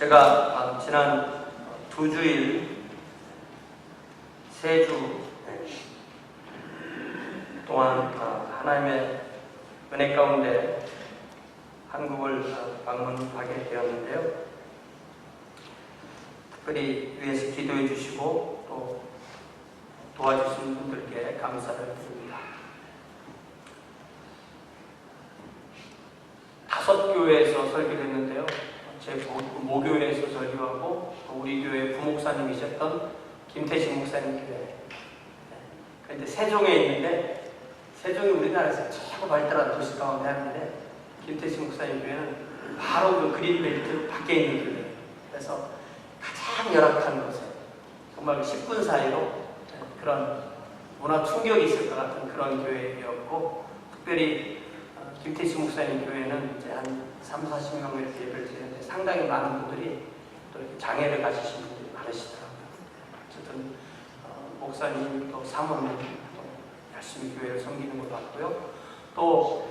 제가 지난 2주일, 3주 동안 하나님의 은혜 가운데 한국을 방문하게 되었는데요. 특별히 위에서 기도해 주시고 또 도와주신 분들께 감사를 드립니다. 5교회에서 설교를 했는데요. 제 모교회에서 설교하고 우리 교회 부목사님이셨던 김태식 목사님 교회. 그런데 세종에 있는데, 세종이 우리나라에서 최고 발달한 도시 가운데 하나인데, 김태식 목사님 교회는 바로 그 그린벨트 밖에 있는 교회예요. 그래서 가장 열악한 곳에 정말 10분 사이로 그런 문화 충격이 있을 것 같은 그런 교회였고, 특별히 김태식 목사님 교회는 이제 한 30-40명 이렇게 예배를 드리는데 상당히 많은 분들이 또 이렇게 장애를 가지신 분들이 많으시더라고요. 어쨌든 목사님 또 사모님 또 열심히 교회를 섬기는 것 같고요. 또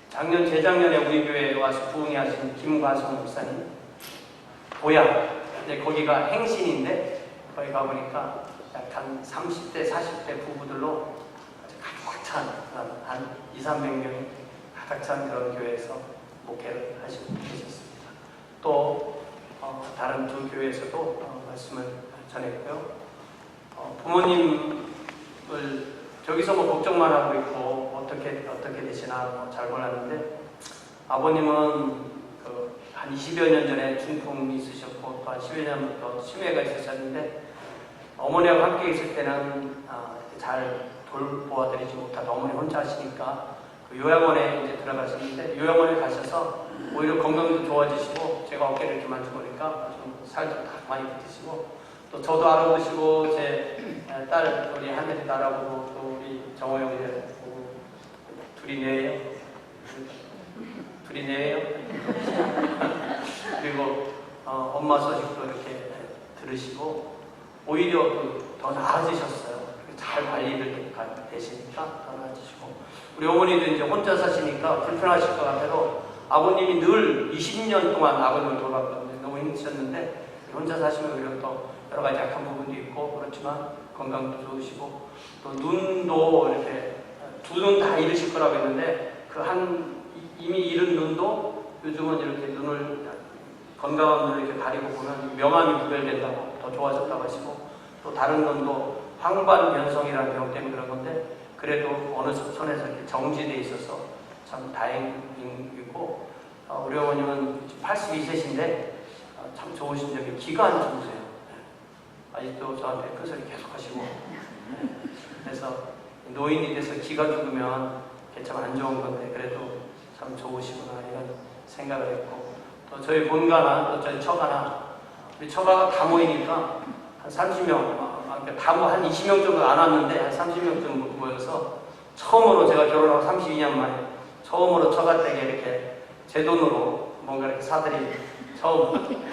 작년 재작년에 우리 교회에 와서 부흥회 하신 김관성 목사님 고향, 이제 거기가 행신인데 거기 가보니까 약간 30대 40대 부부들로 가득 찬 한 200-300명이 가득 찬 그런 교회에서 목회를 하시고 계셨습니다. 또 다른 두 교회에서도 말씀을 전했고요. 부모님을 저기서 뭐 걱정만 하고 있고 어떻게 되시나 잘 몰랐는데, 아버님은 한 20여 년 전에 중풍이 있으셨고 또 한 10여 년부터 치매가 있으셨는데, 어머니하고 함께 있을 때는 잘 돌보아드리지 못하다 어머니 혼자 하시니까 그 요양원에 이제 들어가셨는데, 요양원에 가셔서 오히려 건강도 좋아지시고 제가 어깨를 이렇게 만져보니까 좀 살도 딱 많이 붙으시고, 또 저도 알아보시고 제 딸 우리 하늘이도 알아보고 또 우리 정호 형이를 보고 둘이 내예요. 그리고 엄마 소식도 이렇게 들으시고 오히려 더 나아지셨어요. 잘 관리를 되시니까 더 나아지시고, 우리 어머니도 이제 혼자 사시니까 불편하실 것 같아도 아버님이 늘 20년 동안 아버님을 돌봤거든요. 너무 힘드셨는데 혼자 사시면 오히려 또 여러 가지 약한 부분도 있고 그렇지만 건강도 좋으시고, 또 눈도 이렇게 두 눈 다 잃으실 거라고 했는데 이미 잃은 눈도 요즘은 이렇게 건강한 눈을 이렇게 가리고 보면 명암이 구별된다고 더 좋아졌다고 하시고, 또 다른 눈도 황반변성이라는 병 때문에 그런 건데 그래도 어느 선에서 이렇게 정지되어 있어서 참 다행이고, 우리 어머님은 82세신데 참 좋으신 점이 기가 안 좋으세요. 아직도 저한테 큰 소리 계속 하시고, 그래서 노인이 돼서 기가 죽으면 참 안 좋은 건데 그래도 참 좋으시구나 이런 생각을 했고, 또 저희 본가나 또 저희 처가나 우리 처가가 다 모이니까 한 30명, 한 20명 정도 안 왔는데 한 30명 정도 모여서 처음으로, 제가 결혼하고 32년 만에 처음으로 처가댁에 이렇게 제 돈으로 뭔가 이렇게 사드린 처음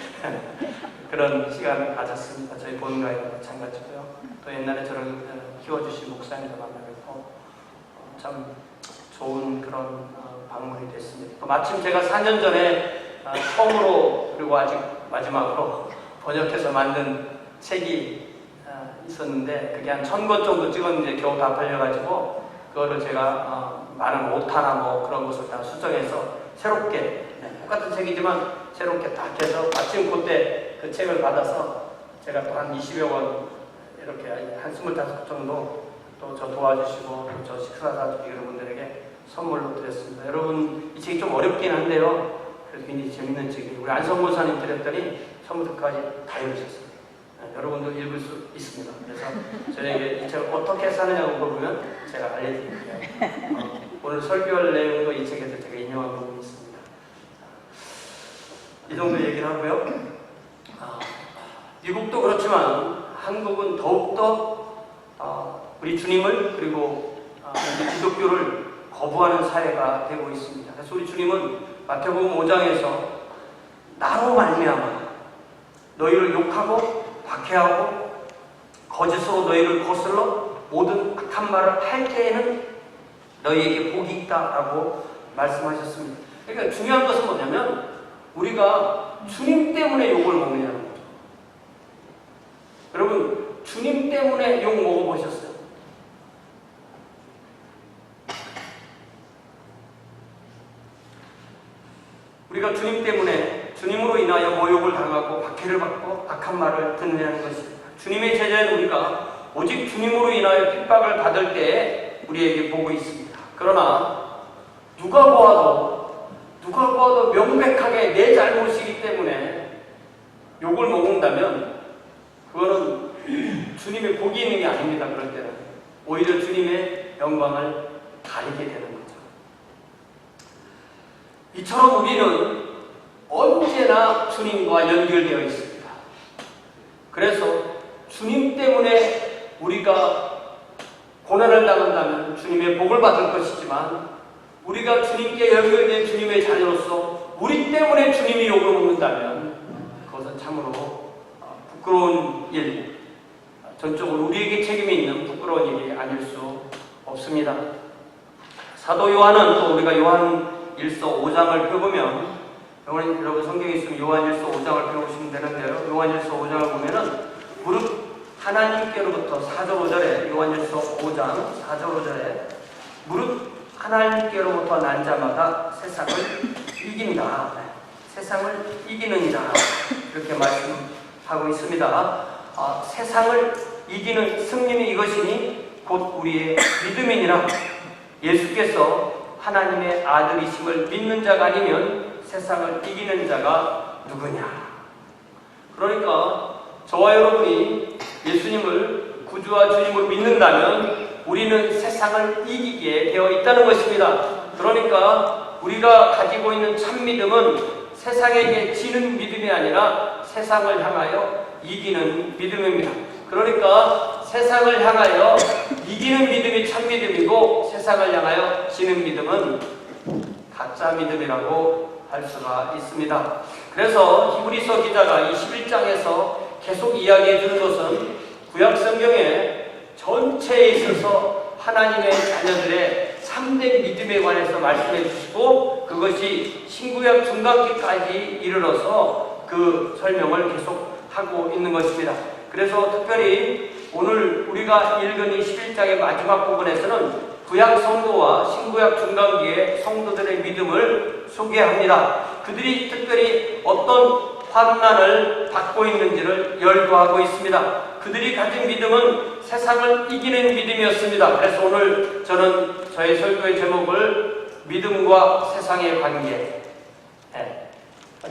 그런 시간을 가졌습니다. 저희 본가에도 마찬가지고요. 또 옛날에 저를 키워주신 목사님도 만나뵙고 참 좋은 그런 방문이 됐습니다. 또 마침 제가 4년 전에 처음으로 그리고 아직 마지막으로 번역해서 만든 책이 있었는데 그게 한 1000권 정도 찍었는데 겨우 다 팔려가지고 그거를 제가 많은 오타나 뭐 그런 것을 다 수정해서 새롭게, 똑같은 책이지만 새롭게 딱 해서 마침 그때 그 책을 받아서 제가 또 한 20여 권 이렇게 한 25 정도 또 저 도와주시고 또 저 식사 사주기 여러분들에게 선물로 드렸습니다. 여러분 이 책이 좀 어렵긴 한데요, 그래서 굉장히 재밌는 책이에요. 우리 안성모사님 드렸더니 처음부터까지 다 읽으셨어요. 여러분도 읽을 수 있습니다. 그래서 저에게 이 책을 어떻게 사느냐고 물어보면 제가 알려드릴게요. 오늘 설교할 내용도 이 책에서 제가 인용한 부분이 있습니다. 이 정도 얘기를 하고요. 미국도 그렇지만 한국은 더욱더 우리 주님을 그리고 우리 기독교를 거부하는 사회가 되고 있습니다. 그래서 우리 주님은 마태복음 5장에서 나로 말미암아 너희를 욕하고 박해하고 거짓으로 너희를 거슬러 모든 악한 말을 할 때에는 너희에게 복이 있다라고 말씀하셨습니다. 그러니까 중요한 것은 뭐냐면 우리가 주님 때문에 욕을 먹느냐는 거죠. 여러분, 주님 때문에 욕 먹어보셨어요? 우리가 주님 때문에, 주님으로 인하여 모욕을 당하고 박해를 받고 악한 말을 듣느냐는 것입니다. 주님의 제자인 우리가 오직 주님으로 인하여 핍박을 받을 때에 우리에게 보고 있습니다. 그러나 누가 보아도 명백하게 내 잘못이기 때문에 욕을 먹는다면 그거는 주님의 복이 있는 게 아닙니다. 그럴 때는 오히려 주님의 영광을 가리게 되는 거죠. 이처럼 우리는 언제나 주님과 연결되어 있습니다. 그래서 주님 때문에 우리가 고난을 당한다면 주님의 복을 받을 것이지만, 우리가 주님께 연결된 주님의 자녀로서 우리 때문에 주님이 욕을 먹는다면 그것은 참으로 부끄러운 일, 전적으로 우리에게 책임이 있는 부끄러운 일이 아닐 수 없습니다. 사도 요한은, 또 우리가 요한일서 5장을 펴보면, 여러분 성경에 있으면 요한일서 5장을 펴보시면 되는데요, 요한일서 5장을 보면은 무릇 하나님께로부터 4절 5절에, 요한일서 5장 4절 5절에 무릇 하나님께로부터 난 자마다 세상을 이긴다, 세상을 이기느니라, 이렇게 말씀하고 있습니다. 세상을 이기는 승리는 이것이니 곧 우리의 믿음이니라. 예수께서 하나님의 아들이심을 믿는 자가 아니면 세상을 이기는 자가 누구냐. 그러니까 저와 여러분이 예수님을 구주와 주님으로 믿는다면 우리는 세상을 이기게 되어 있다는 것입니다. 그러니까 우리가 가지고 있는 참 믿음은 세상에게 지는 믿음이 아니라 세상을 향하여 이기는 믿음입니다. 그러니까 세상을 향하여 이기는 믿음이 참 믿음이고, 세상을 향하여 지는 믿음은 가짜 믿음이라고 할 수가 있습니다. 그래서 히브리서 기자가 이 11장에서 계속 이야기해 주는 것은 구약 성경의 전체에 있어서 하나님의 자녀들의 참된 믿음에 관해서 말씀해 주시고, 그것이 신구약 중간기까지 이르러서 그 설명을 계속 하고 있는 것입니다. 그래서 특별히 오늘 우리가 읽은 이 11장의 마지막 부분에서는 구약 성도와 신구약 중간기의 성도들의 믿음을 소개합니다. 그들이 특별히 어떤 환난을 받고 있는지를 열거하고 있습니다. 그들이 가진 믿음은 세상을 이기는 믿음이었습니다. 그래서 오늘 저는 저의 설교의 제목을 믿음과 세상의 관계,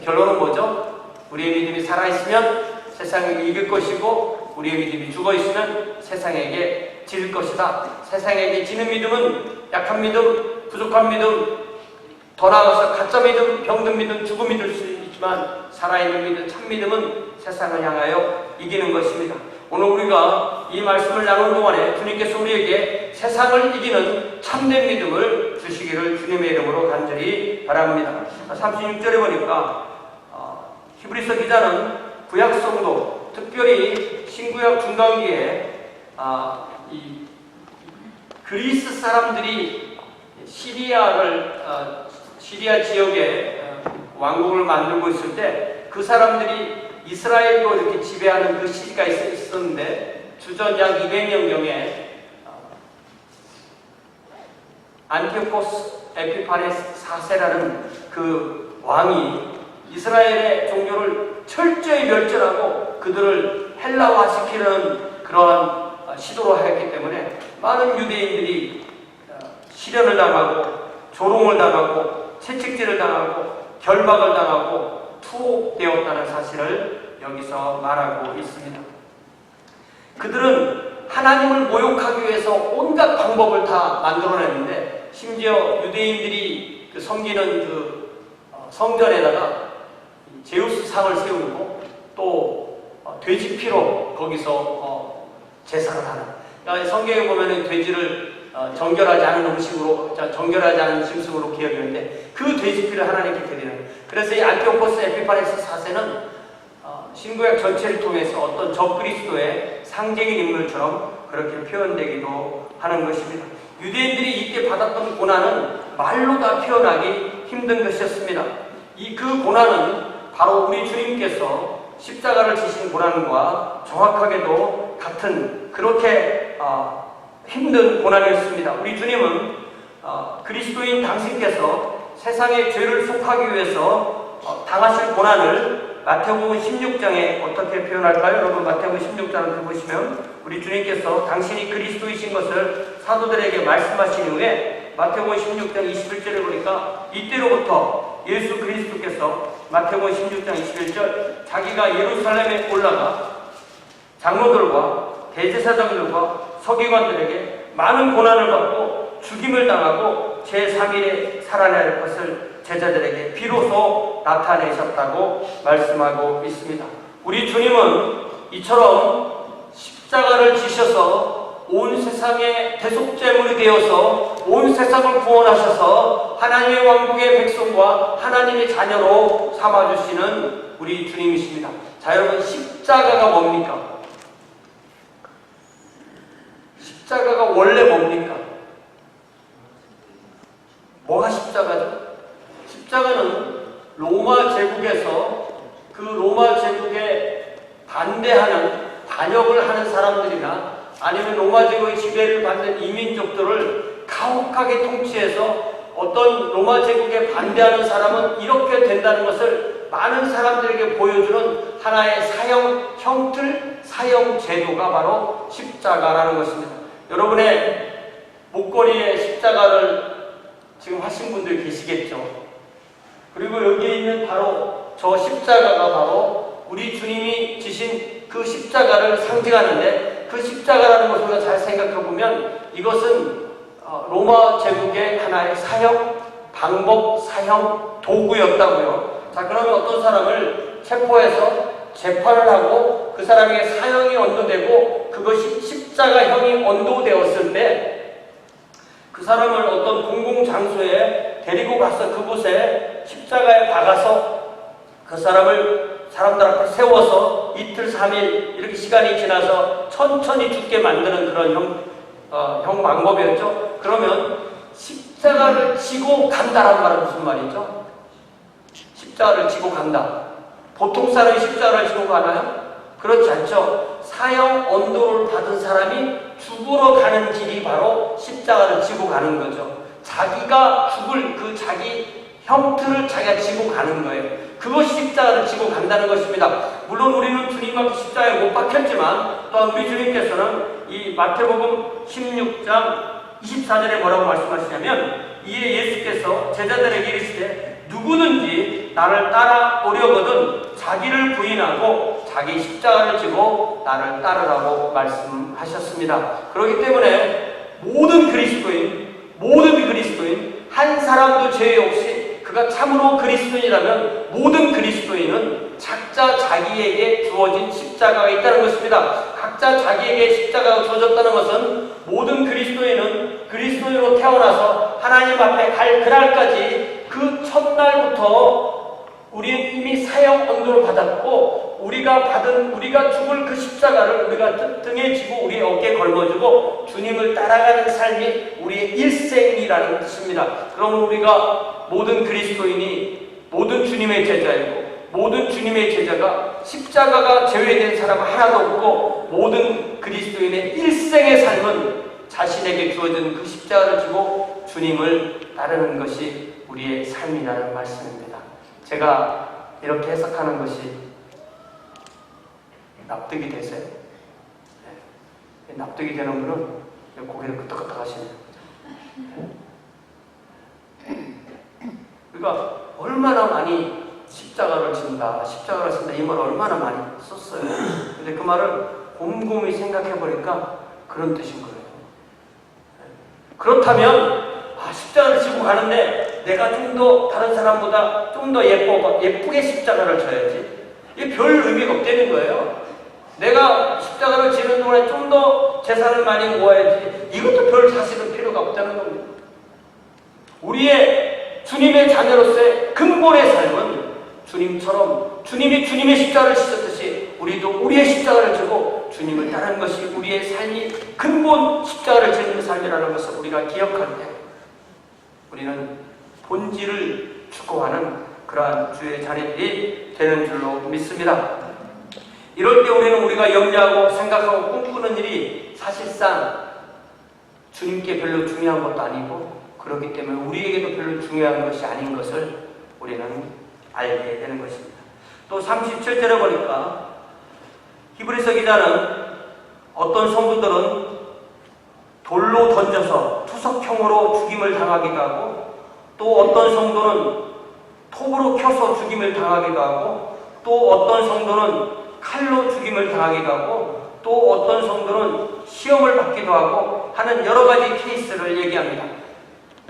결론은 뭐죠? 우리의 믿음이 살아있으면 세상을 이길 것이고, 우리의 믿음이 죽어있으면 세상에게 질 것이다. 세상에게 지는 믿음은 약한 믿음, 부족한 믿음, 더 나아가서 가짜 믿음, 병든 믿음, 죽음이 될 수 있지만 살아있는 믿음, 참 믿음은 세상을 향하여 이기는 것입니다. 오늘 우리가 이 말씀을 나눈 동안에 주님께서 우리에게 세상을 이기는 참된 믿음을 주시기를 주님의 이름으로 간절히 바랍니다. 36절에 보니까 히브리서 기자는 구약 성도, 특별히 신구약 중간기에 이 그리스 사람들이 시리아 지역에 왕국을 만들고 있을 때 그 사람들이 이스라엘도 이렇게 지배하는 그 시기가 있었는데, 주전 약 200년경에 안티오코스 에피파네스 4세라는 그 왕이 이스라엘의 종교를 철저히 멸절하고 그들을 헬라화시키는 그러한 시도를 하였기 때문에 많은 유대인들이 시련을 당하고 조롱을 당하고 채찍질을 당하고 결박을 당하고 투옥되었다는 사실을 여기서 말하고 있습니다. 그들은 하나님을 모욕하기 위해서 온갖 방법을 다 만들어냈는데, 심지어 유대인들이 섬기는 그 성전에다가 제우스 상을 세우고 또 돼지 피로 거기서 제사를 하는, 그러니까 성경에 보면은 돼지를 정결하지 않은 음식으로, 정결하지 않은 짐승으로 기억했는데 그 돼지 피를 하나님께 드리는. 그래서 이 안티오코스 에피파네스 4세는 신구약 전체를 통해서 어떤 적그리스도의 상징인 인물처럼 그렇게 표현되기도 하는 것입니다. 유대인들이 이때 받았던 고난은 말로 다 표현하기 힘든 것이었습니다. 그 고난은 바로 우리 주님께서 십자가를 지신 고난과 정확하게도 같은 그렇게 힘든 고난이었습니다. 우리 주님은 그리스도인 당신께서 세상의 죄를 속하기 위해서 당하실 고난을 마태복음 16장에 어떻게 표현할까요? 여러분 마태복음 16장을 보시면 우리 주님께서 당신이 그리스도이신 것을 사도들에게 말씀하신 이후에 마태복음 16장 21절에 보니까 이때로부터 예수 그리스도께서 마태복음 16장 21절 자기가 예루살렘에 올라가 장로들과 대제사장들과 서기관들에게 많은 고난을 받고 죽임을 당하고 제3일에 살아날 할 것을 제자들에게 비로소 나타내셨다고 말씀하고 있습니다. 우리 주님은 이처럼 십자가를 지셔서 온 세상의 대속제물이 되어서 온 세상을 구원하셔서 하나님의 왕국의 백성과 하나님의 자녀로 삼아주시는 우리 주님이십니다. 자, 여러분, 십자가가 뭡니까? 십자가가 원래 뭡니까? 뭐가 십자가죠? 십자가는 로마 제국에서 그 로마 제국에 반대하는 반역을 하는 사람들이나 아니면 로마 제국의 지배를 받는 이민족들을 가혹하게 통치해서 어떤 로마 제국에 반대하는 사람은 이렇게 된다는 것을 많은 사람들에게 보여주는 하나의 사형 형틀, 사형 제도가 바로 십자가라는 것입니다. 여러분의 목걸이에 십자가를 지금 하신 분들 계시겠죠. 그리고 여기에 있는 바로 저 십자가가 바로 우리 주님이 지신 그 십자가를 상징하는데, 그 십자가라는 것을 우리가 잘 생각해 보면 이것은 로마 제국의 하나의 사형, 방법, 사형, 도구였다고요. 자, 그러면 어떤 사람을 체포해서 재판을 하고 그 사람에게 사형이 언도되고 그것이 십자가형이 언도되었을 때 그 사람을 어떤 공공장소에 데리고 가서 그곳에 십자가에 박아서 그 사람을 사람들 앞에 세워서 이틀, 3일 이렇게 시간이 지나서 천천히 죽게 만드는 그런 형 방법이었죠. 그러면 십자가를 지고 간다라는 말은 무슨 말이죠? 십자가를 지고 간다. 보통 사람이 십자가를 지고 가나요? 그렇지 않죠. 사형 언도를 받은 사람이 죽으러 가는 길이 바로 십자가를 지고 가는 거죠. 자기가 죽을 그 자기 형틀을 자기가 지고 가는 거예요. 그것이 십자가를 지고 간다는 것입니다. 물론 우리는 주님과 십자가에 못 박혔지만 또한 우리 주님께서는 이 마태복음 16장 24절에 뭐라고 말씀하시냐면, 이에 예수께서 제자들에게 이르시되 누구든지 나를 따라오려거든 자기를 부인하고 자기 십자가를 지고 나를 따르라고 말씀하셨습니다. 그렇기 때문에 모든 그리스도인 한 사람도 죄 없이 그가 참으로 그리스도인이라면 모든 그리스도인은 각자 자기에게 주어진 십자가가 있다는 것입니다. 각자 자기에게 십자가가 주어졌다는 것은 모든 그리스도인은 그리스도인으로 태어나서 하나님 앞에 갈 그날까지 그 첫날부터 우리는 이미 사형 언도를 받았고 우리가 죽을 그 십자가를 우리가 등에 지고 우리의 어깨에 걸머쥐고 주님을 따라가는 삶이 우리의 일생이라는 뜻입니다. 그럼 우리가 모든 그리스도인이 모든 주님의 제자이고 모든 주님의 제자가 십자가가 제외된 사람은 하나도 없고 모든 그리스도인의 일생의 삶은 자신에게 주어진 그 십자가를 지고 주님을 따르는 것이 우리의 삶이라는 말씀입니다. 제가 이렇게 해석하는 것이 납득이 되세요? 네. 납득이 되는 분은 고개를 끄덕끄덕 하시네요. 우리가 얼마나 많이 십자가를 진다 이 말을 얼마나 많이 썼어요. 근데 그 말을 곰곰이 생각해 보니까 그런 뜻인 거예요. 그렇다면 십자가를 지고 가는데 내가 좀 더 다른 사람보다 좀 더 예쁘게 십자가를 져야지. 이게 별 의미가 없다는 거예요. 내가 십자가를 지는 동안에 좀 더 재산을 많이 모아야지. 이것도 별 사실은 필요가 없다는 겁니다. 우리의 주님의 자녀로서의 근본의 삶은 주님처럼 주님이 주님의 십자가를 지셨듯이 우리도 우리의 십자가를 지고 주님을 따르는 것이 우리의 삶이 근본 십자가를 지는 삶이라는 것을 우리가 기억할 때 우리는 본질을 추구하는 그러한 주의 자녀들이 되는 줄로 믿습니다. 이럴 때 우리가 염려하고 생각하고 꿈꾸는 일이 사실상 주님께 별로 중요한 것도 아니고, 그렇기 때문에 우리에게도 별로 중요한 것이 아닌 것을 우리는 알게 되는 것입니다. 또 37절에 보니까 히브리서 기자는 어떤 성도들은 돌로 던져서 투석형으로 죽임을 당하기도 하고, 또 어떤 성도는 톱으로 켜서 죽임을 당하기도 하고, 또 어떤 성도는 칼로 죽임을 당하기도 하고, 또 어떤 성도는 시험을 받기도 하고 하는 여러 가지 케이스를 얘기합니다.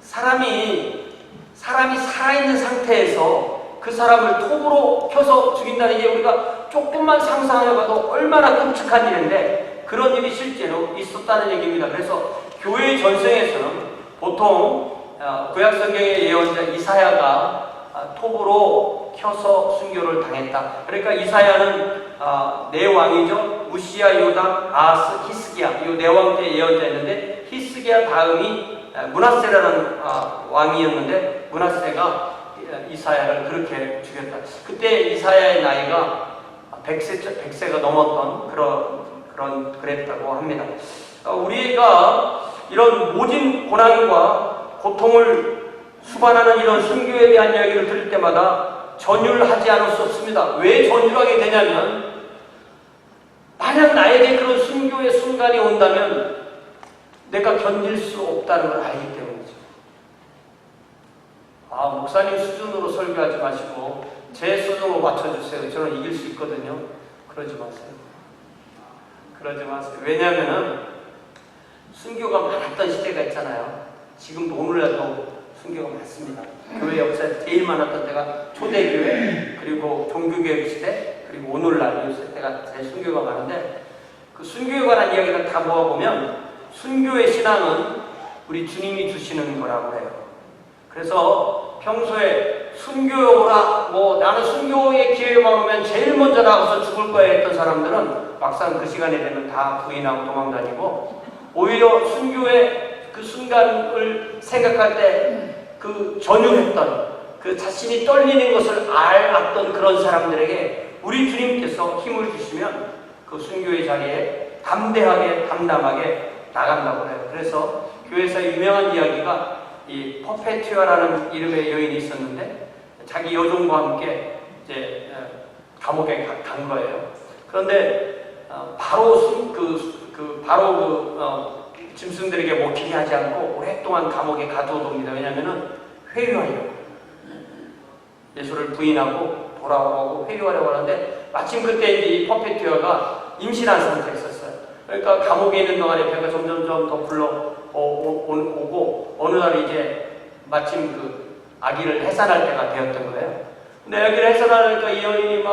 사람이 살아있는 상태에서 그 사람을 톱으로 켜서 죽인다는 게 우리가 조금만 상상해봐도 얼마나 끔찍한 일인데, 그런 일이 실제로 있었다는 얘기입니다. 그래서 교회 전승에서는 보통 구약성경의 예언자 이사야가 톱으로 켜서 순교를 당했다. 그러니까 이사야는 네 왕이죠. 우시야, 요담, 아하스, 히스기야, 이 네 왕 때 예언자였는데, 히스기야 다음이 므낫세라는 왕이었는데, 므낫세가 이사야를 그렇게 죽였다. 그때 이사야의 나이가 100세가 넘었던 그랬다고 합니다. 우리가 이런 모진 고난과 고통을 수반하는 이런 순교에 대한 이야기를 들을 때마다 전율하지 않을 수 없습니다. 왜 전율하게 되냐면, 만약 나에게 그런 순교의 순간이 온다면 내가 견딜 수 없다는 걸 알기 때문이죠. 목사님 수준으로 설교하지 마시고 제 수준으로 맞춰주세요. 저는 이길 수 있거든요. 그러지 마세요. 그러지 마세요. 왜냐하면 순교가 많았던 시대가 있잖아요. 지금도 오늘날도 순교가 많습니다. 교회 역사에 제일 많았던 때가 초대교회, 그리고 종교개혁 시대, 그리고 오늘날 이 때가 제일 순교가 많은데, 그 순교에 관한 이야기를 다 모아보면 순교의 신앙은 우리 주님이 주시는 거라고 해요. 그래서 평소에 순교에 오라, 나는 순교의 기회만 오면 제일 먼저 나가서 죽을 거야 했던 사람들은 막상 그 시간이 되면 다 부인하고 도망다니고, 오히려 순교의 그 순간을 생각할 때 그 전율했던, 그 자신이 떨리는 것을 알았던 그런 사람들에게 우리 주님께서 힘을 주시면 그 순교의 자리에 담대하게 담담하게 나간다고 해요. 그래서 교회에서 유명한 이야기가 이 퍼페튜아라는 이름의 여인이 있었는데, 자기 여종과 함께 이제 감옥에 간 거예요. 그런데 바로 짐승들에게 먹히게 하지 않고 오랫동안 감옥에 가두어둡니다. 왜냐하면 회유하려고, 예수를 부인하고 돌아오고 회유하려고 하는데, 마침 그때 이제 이 퍼페튜아가 임신한 상태에 있었어요. 그러니까 감옥에 있는 동안에 배가 점점점 더 오고 어느 날 이제 마침 그 아기를 해산할 때가 되었던 거예요. 근데 아기를 해산하니까 이 여인이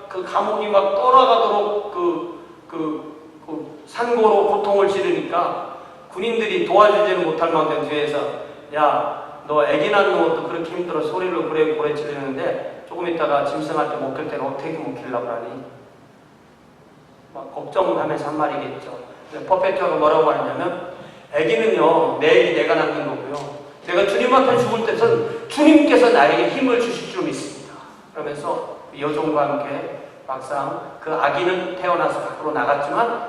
그 감옥이 떠나가도록 산고로 고통을 지르니까 군인들이 도와주지는 못할 만큼 뒤에서, 야, 너 아기 낳는 것도 그렇게 힘들어 소리로 고래 지르는데 조금 있다가 짐승한테 먹힐 때는 어떻게 먹히려고 하니? 걱정하면서 한 말이겠죠. 퍼페투아가 뭐라고 하냐면, 아기는요, 내 아기 내가 낳는 거고요, 내가 주님 앞에 죽을 때는 주님께서 나에게 힘을 주실 줄 믿습니다. 그러면서 여종과 함께 막상 그 아기는 태어나서 밖으로 나갔지만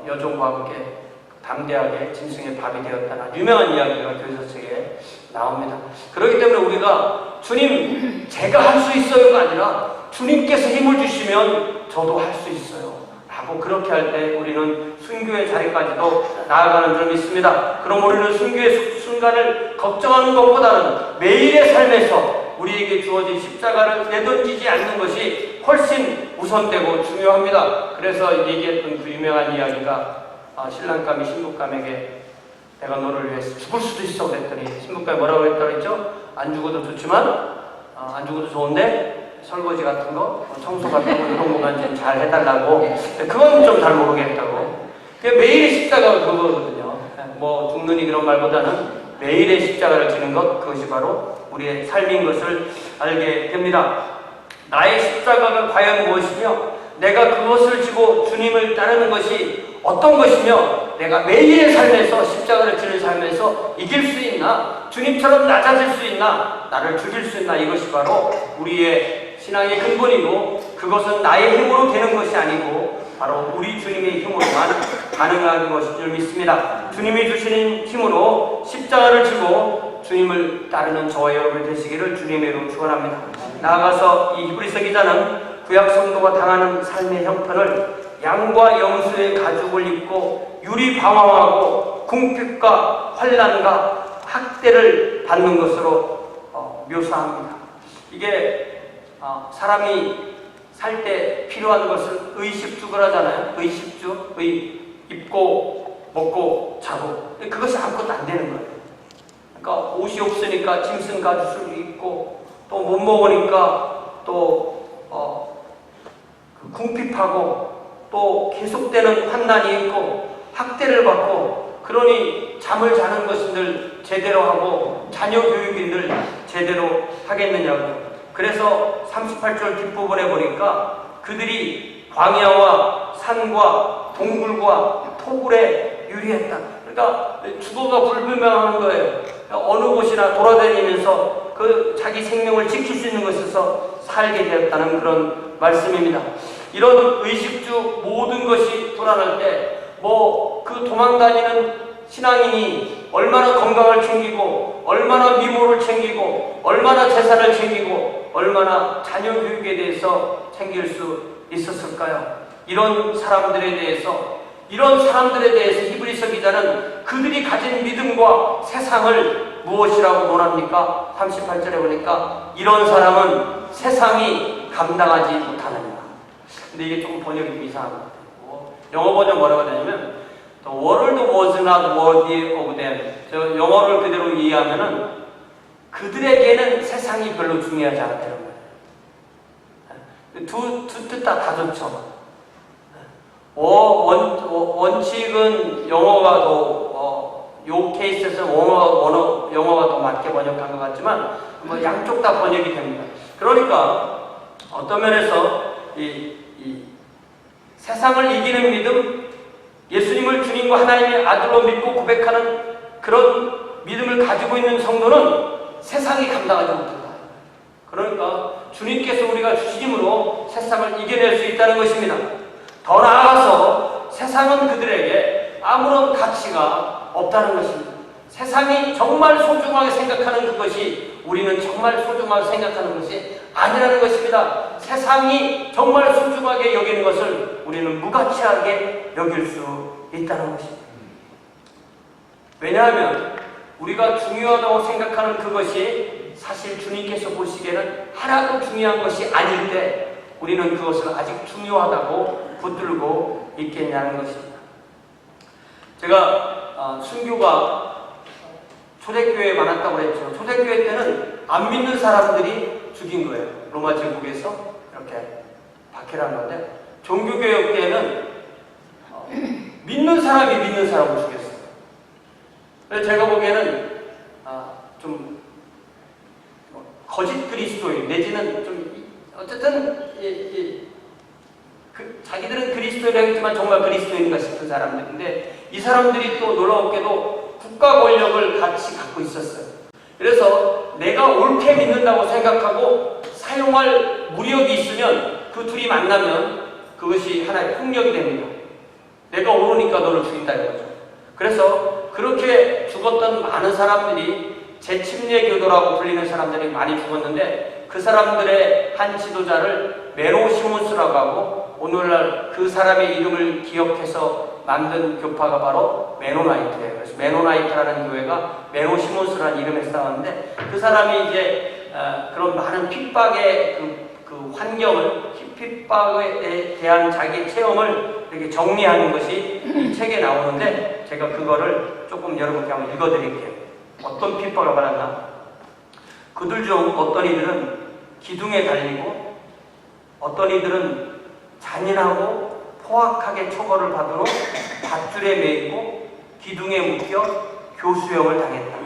여종과 함께 담대하게 짐승의 밥이 되었다는 유명한 이야기가 교회서 책에 나옵니다. 그렇기 때문에 우리가 주님 제가 할 수 있어요가 아니라 주님께서 힘을 주시면 저도 할 수 있어요 라고, 그렇게 할 때 우리는 순교의 자리까지도 나아가는 줄 믿습니다. 그럼 우리는 순교의 순간을 걱정하는 것보다는 매일의 삶에서 우리에게 주어진 십자가를 내던지지 않는 것이 훨씬 우선되고 중요합니다. 그래서 얘기했던 그 유명한 이야기가, 신랑감이 신부감에게 내가 너를 위해서 죽을 수도 있어 그랬더니 신부감이 뭐라고 했다고 했죠? 안 죽어도 좋지만, 안 죽어도 좋은데 설거지 같은 거, 청소 같은 거 이런 것만 좀 잘 해달라고. 그건 좀 잘 모르겠다고. 매일의 십자가가 그거거든요. 죽느니 그런 말보다는 매일의 십자가를 지는 것, 그것이 바로 우리의 삶인 것을 알게 됩니다. 나의 십자가가 과연 무엇이며, 내가 그것을 지고 주님을 따르는 것이 어떤 것이며, 내가 매일의 삶에서 십자가를 지는 삶에서 이길 수 있나? 주님처럼 낮아질 수 있나? 나를 죽일 수 있나? 이것이 바로 우리의 신앙의 근본이고, 그것은 나의 힘으로 되는 것이 아니고 바로 우리 주님의 힘으로만 가능한 것인 줄 믿습니다. 주님이 주시는 힘으로 십자가를 지고 주님을 따르는 저와 여러분 되시기를 주님의 이름으로 축원합니다. 나아가서 이 히브리서 기자는 구약 성도가 당하는 삶의 형편을 양과 염소의 가죽을 입고 유리방황하고 궁핍과 환난과 학대를 받는 것으로 묘사합니다. 이게 사람이 살 때 필요한 것을 의식주 그러잖아요. 의식주, 입고 먹고 자고, 그것이 아무것도 안 되는 거예요. 그러니까 옷이 없으니까 짐승 가죽을 입고, 또 못 먹으니까 또 궁핍하고, 또 계속되는 환난이 있고 학대를 받고, 그러니 잠을 자는 것을 제대로 하고 자녀 교육인들 제대로 하겠느냐고. 그래서 38절 뒷부분에 보니까 그들이 광야와 산과 동굴과 토굴에 유리했다. 그러니까 주거가 불분명한 거예요. 어느 곳이나 돌아다니면서 그 자기 생명을 지킬 수 있는 곳에서 살게 되었다는 그런 말씀입니다. 이런 의식주 모든 것이 불안할 때 그 도망다니는 신앙인이 얼마나 건강을 챙기고 얼마나 미모를 챙기고 얼마나 재산을 챙기고 얼마나 자녀 교육에 대해서 챙길 수 있었을까요? 이런 사람들에 대해서 히브리서 기자는 그들이 가진 믿음과 세상을 무엇이라고 논합니까? 38절에 보니까 이런 사람은 세상이 감당하지 못하느니라. 근데 이게 조금 번역이 좀 이상한 것 같아요. 영어 버전 뭐라고 되냐면 The world was not worthy of them. 저 영어를 그대로 이해하면은 그들에게는 세상이 별로 중요하지 않다는 거예요. 두 뜻 다 좋죠. 원칙은 영어가 더, 요 케이스에서는 영어가 더 맞게 번역한 것 같지만, 양쪽 다 번역이 됩니다. 그러니까, 어떤 면에서, 세상을 이기는 믿음, 예수님을 주님과 하나님의 아들로 믿고 고백하는 그런 믿음을 가지고 있는 성도는 세상이 감당하지 못한다. 그러니까, 주님께서 우리가 주심으로 세상을 이겨낼 수 있다는 것입니다. 더 나아가서 세상은 그들에게 아무런 가치가 없다는 것입니다. 세상이 정말 소중하게 생각하는 그것이 우리는 정말 소중하게 생각하는 것이 아니라는 것입니다. 세상이 정말 소중하게 여기는 것을 우리는 무가치하게 여길 수 있다는 것입니다. 왜냐하면 우리가 중요하다고 생각하는 그것이 사실 주님께서 보시기에는 하나도 중요한 것이 아닐 때 우리는 그것을 아직 중요하다고 붙들고 있겠냐는 것입니다. 제가 순교가 초대교회에 많았다고 했죠. 초대교회 때는 안 믿는 사람들이 죽인 거예요. 로마 제국에서 이렇게 박해를 한 건데, 종교개혁 때는 믿는 사람이 믿는 사람을 죽였어요. 그래서 제가 보기에는 좀 거짓 그리스도인 내지는 좀 어쨌든 자기들은 그리스도인이라고 했지만 정말 그리스도인인가 싶은 사람들인데, 이 사람들이 또 놀라웠게도 국가 권력을 같이 갖고 있었어요. 그래서 내가 옳게 믿는다고 생각하고 사용할 무력이 있으면 그 둘이 만나면 그것이 하나의 폭력이 됩니다. 내가 옳으니까 너를 죽인다 이거죠. 그래서 그렇게 죽었던 많은 사람들이 재침례 교도라고 불리는 사람들이 많이 죽었는데, 그 사람들의 한 지도자를 메노시몬스라고 하고, 오늘날 그 사람의 이름을 기억해서 만든 교파가 바로 메노나이트예요. 그래서 메노나이트라는 교회가 메노시몬스라는 이름에 쌓았는데, 그 사람이 이제 그런 많은 핍박의 그 환경을, 핍박에 대한 자기 체험을 이렇게 정리하는 것이 이 책에 나오는데, 제가 그거를 조금 여러분께 한번 읽어드릴게요. 어떤 핍박을 받았나? 그들 중 어떤 이들은 기둥에 달리고, 어떤 이들은 잔인하고 포악하게 처벌을 받은 후 밧줄에 매이고 기둥에 묶여 교수형을 당했다.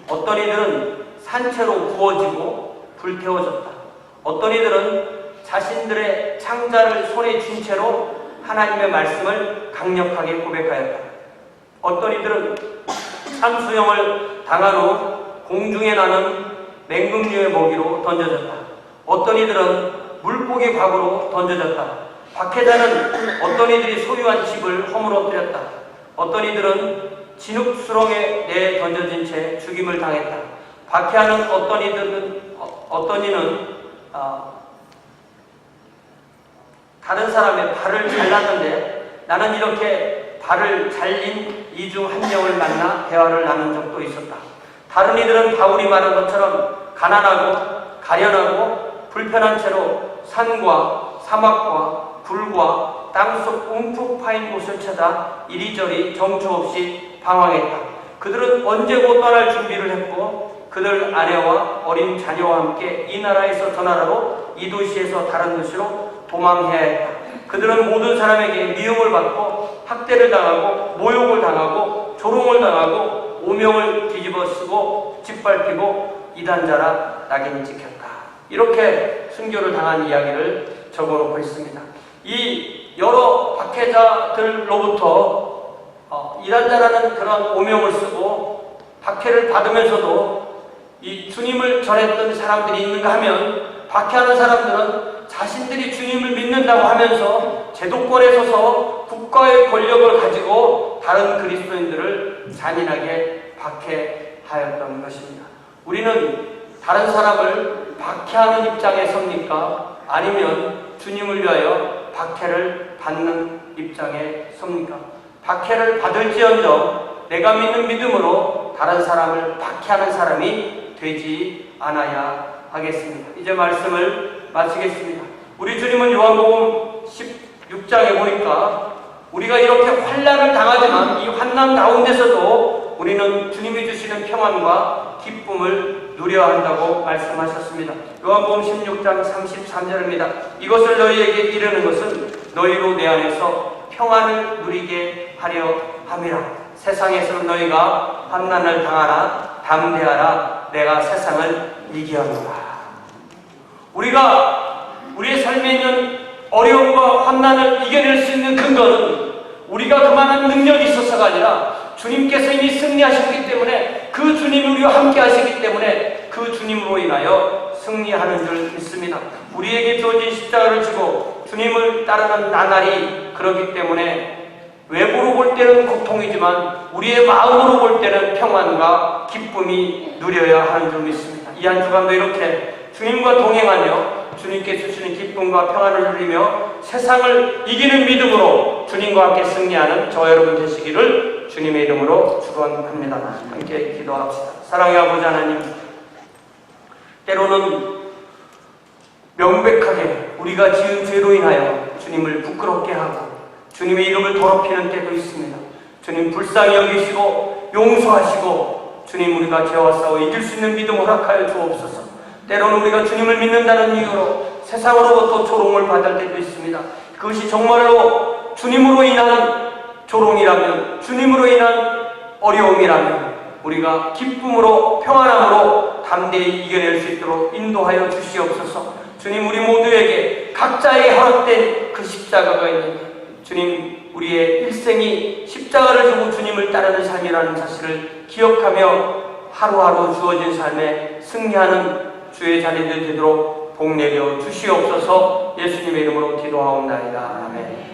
어떤 이들은 산채로 구워지고 불태워졌다. 어떤 이들은 자신들의 창자를 손에 쥔 채로 하나님의 말씀을 강력하게 고백하였다. 어떤 이들은 참수형을 당한 후 공중에 나는 맹금류의 먹이로 던져졌다. 어떤 이들은 물고기 밥으로 던져졌다. 박해자는 어떤 이들이 소유한 집을 허물어뜨렸다. 어떤 이들은 진흙 수렁에 내 던져진 채 죽임을 당했다. 박해하는 어떤 이는 다른 사람의 발을 잘랐는데 나는 이렇게 발을 잘린 이 중 한 명을 만나 대화를 나눈 적도 있었다. 다른 이들은 바울이 말한 것처럼 가난하고 가련하고 불편한 채로 산과 사막과 불과 땅속 움푹 파인 곳을 찾아 이리저리 정처 없이 방황했다. 그들은 언제 곧 떠날 준비를 했고 그들 아내와 어린 자녀와 함께 이 나라에서 저 나라로 이 도시에서 다른 도시로 도망해야 했다. 그들은 모든 사람에게 미움을 받고 학대를 당하고 모욕을 당하고 조롱을 당하고 오명을 뒤집어 쓰고 짓밟히고 이단자라 낙인 찍혔다. 이렇게 순교를 당한 이야기를 적어놓고 있습니다. 이 여러 박해자들로부터 이단자라는 그런 오명을 쓰고 박해를 받으면서도 이 주님을 전했던 사람들이 있는가 하면 박해하는 사람들은 자신들이 주님을 믿는다고 하면서 제도권에 서서 국가의 권력을 가지고 다른 그리스도인들을 잔인하게 박해하였던 것입니다. 우리는 다른 사람을 박해하는 입장에 섭니까? 아니면 주님을 위하여 박해를 받는 입장에 섭니까? 박해를 받을지언정 내가 믿는 믿음으로 다른 사람을 박해하는 사람이 되지 않아야 하겠습니다. 이제 말씀을 마치겠습니다. 우리 주님은 요한복음 16장에 보니까 우리가 이렇게 환난을 당하지만 이 환난 가운데서도 우리는 주님이 주시는 평안과 기쁨을 누려야 한다고 말씀하셨습니다. 요한복음 16장 33절입니다. 이것을 너희에게 이르는 것은 너희로 내 안에서 평안을 누리게 하려 함이라. 세상에서 너희가 환난을 당하나 담대하라. 내가 세상을 이기었노라. 우리가 우리의 삶에 있는 어려움과 환난을 이겨낼 수 있는 근거는 우리가 그만한 능력이 있어서가 아니라 주님께서 이미 승리하셨기 때문에 그 주님이 우리와 함께 하시기 때문에 그 주님으로 인하여 승리하는 줄 믿습니다. 우리에게 주어진 십자가를 지고 주님을 따르는 나날이 그렇기 때문에 외부로 볼 때는 고통이지만 우리의 마음으로 볼 때는 평안과 기쁨이 누려야 하는 줄 믿습니다. 이 한 주간도 이렇게 주님과 동행하며 주님께 주시는 기쁨과 평안을 누리며 세상을 이기는 믿음으로 주님과 함께 승리하는 저와 여러분 되시기를 주님의 이름으로 축원합니다. 함께 기도합시다. 사랑의 아버지 하나님, 때로는 명백하게 우리가 지은 죄로 인하여 주님을 부끄럽게 하고 주님의 이름을 더럽히는 때도 있습니다. 주님 불쌍히 여기시고 용서하시고 주님 우리가 죄와 싸워 이길 수 있는 믿음 허락하여 주옵소서. 때로는 우리가 주님을 믿는다는 이유로 세상으로부터 조롱을 받을 때도 있습니다. 그것이 정말로 주님으로 인한 조롱이라면, 주님으로 인한 어려움이라면 우리가 기쁨으로 평안함으로 담대히 이겨낼 수 있도록 인도하여 주시옵소서. 주님, 우리 모두에게 각자에게 허락된 그 십자가가 있는 주님, 우리의 일생이 십자가를 지고 주님을 따르는 삶이라는 사실을 기억하며 하루하루 주어진 삶에 승리하는 주의 자리들 되도록 복 내려 주시옵소서. 예수님의 이름으로 기도하옵나이다. 아멘.